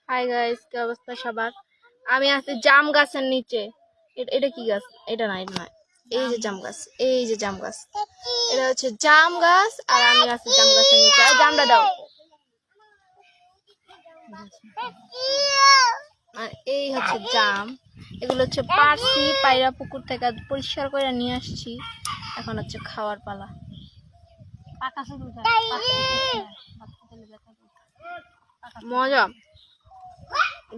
Hi guys, কি অবস্থা সবার? আমি আছি জাম গাছের নিচে। এটা কি গাছ? এটা না, এটা না। এই যে জাম গাছ, এই যে জাম গাছ, এটা হচ্ছে জাম গাছ। আর আমি আছি জাম গাছের নিচে। আর জামটা দাও। আর এই হচ্ছে জাম। এগুলো হচ্ছে পারছি পায়রা পুকুর থেকে পরিষ্কার করে নিয়ে আসছি। এখন হচ্ছে খাওয়ার পালা। মজা,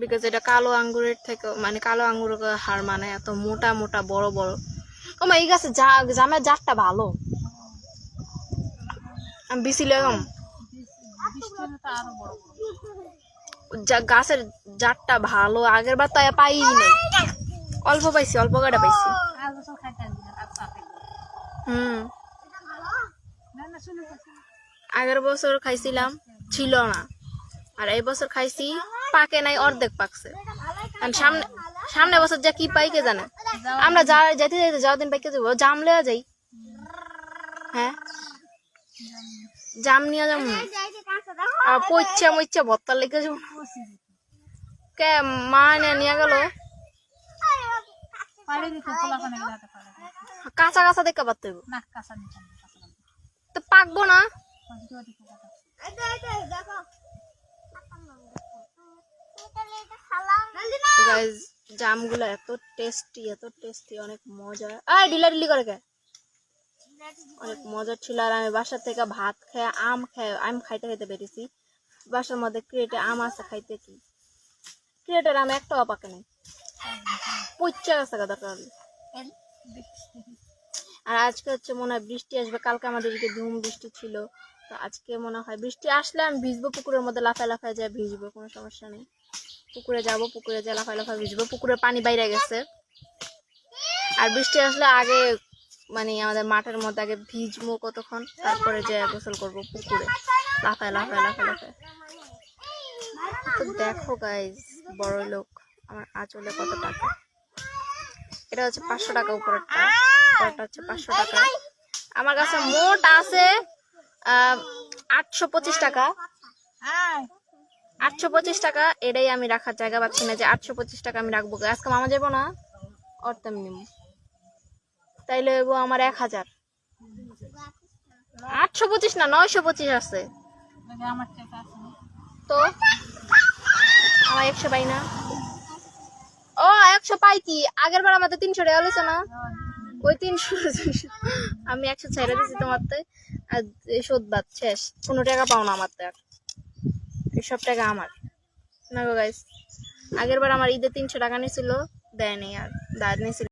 বিকজ এটা কালো আঙ্গুরের থেকে, মানে কালো আঙ্গুর হার, মানে এত মোটা মোটা বড় বড়। ও মা, এই গাছে জামের জাতটা ভালো। আমি বিছিল গাছের জাতটা ভালো। আগের বার তো পাই নাই, অল্প পাইছি, অল্প কাটা পাইছি। আগের বছর খাইছিলাম, ছিল না। আর এই বছর খাইছি, পাকে নাই, অর্ধেক পাকছে। সামনে বছর যা কি পাই কে জানে। আমরা যেতে যেতে যাওয়ার দিন পাইকে যাবো, জাম লেয়া যাই। হ্যাঁ, জাম নিয়ে যাবো। আর পইচ্ছা মইচ্ছা ভত্তার লেগে যাবো। কে মা নিয়ে গেল কাঁচা কাঁচা দেখে পারতে তো পাকবো না। জামগুলো এত টেস্টি, এত টেস্টি, অনেক মজা। ডিলা ডিলি করে কে, অনেক মজা ছিল। আর আমি বাসার থেকে ভাত খেয়ে আম খাইতে খাইতে বেরিয়েছি। বাসার মধ্যে ক্রেটে আম আছে, খাইতে কি ক্রেটের আম একটাও পাকে নেই, পচা গেছে দরকার। আর আজকে হচ্ছে মনে হয় বৃষ্টি আসবে। কালকে আমাদের দিকে ধুম বৃষ্টি ছিল, তো আজকে মনে হয় বৃষ্টি আসলে আমি ভিজবো। পুকুরের মধ্যে লাফায় লাফায় যায় ভিজবো, কোনো সমস্যা নেই। পুকুরে যাবো, পুকুরে যা লাফায় লাফায় ভিজবো। পুকুরের পানি বাইরে গেছে। আর বৃষ্টি আসলে আগে, মানে আমাদের মাঠের মধ্যে আগে ভিজবো কতক্ষণ, তারপরে যে গোসল করবো পুকুরে লাফায় লাফায় লাফায় লাফায়। তো দেখো গাইজ, বড় লোক আমার আঁচলে কত টাকা। এটা হচ্ছে 500 টাকা, উপরেরটা হচ্ছে 500 টাকা। আমার কাছে মোট আছে 825 টাকা। 825 টাকা, এটাই আমি রাখার জায়গা পাচ্ছি না যে 825 টাকা আমি রাখবো। আজকে মামা যাবো না, অর্থাৎ নিম, তাইলে আমার 1000। 825 না, 925 আছে তো। আমার 100 পাই না। ও 100 পাই কি? আগের বার আমাদের 300 টাকা হয়েছে না? ওই 300 আমি 100 ছেড়ে দিচ্ছি তোমার তো। আর শোধ বাদ শেষ, 15 টাকা পাও না আমার তো। সব টাকা আমার না গো গাইস। আগের বার আমার ঈদে 300 টাকা নিয়েছিল, দেয়নি। আর দাঁড় নিয়েছিল।